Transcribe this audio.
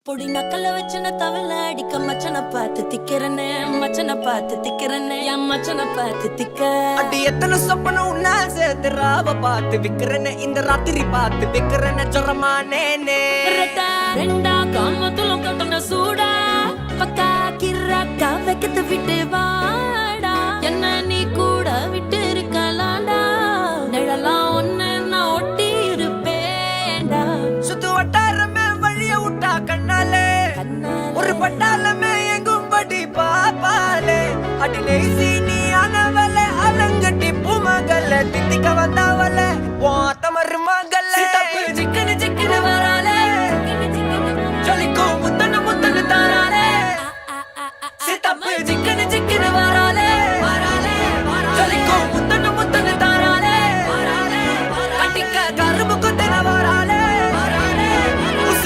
பொடி நக்கல வச்சன தவள அடிக்க மச்சன பார்த்து திக்கிறனே மச்சன பார்த்து திக்கிறனே என் மச்சன பார்த்து திக்க அடி எத்தனை சொப்பனம் உன்னா சேர்த்து ராவ பார்த்து விக்கிறனே இந்த ராத்திரி பார்த்து விக்கிறனே ஜொரமானேனே ரெண்டா காமத்துலம் கட்டண சூடா பக்கா கிராக்கா வைக்கத்து விட்டு வாடா என்ன நீ கூட விட்டு இருக்கலாண்டா நிழலாம் ஒன்னு நான் ஒட்டி இருப்பேன்டா சுத்து வட்டாரமே வழிய விட்டா கண்ணாலே ஒரு பட்டாளமே எங்கும் படி பாப்பாலே அடி நெய்சி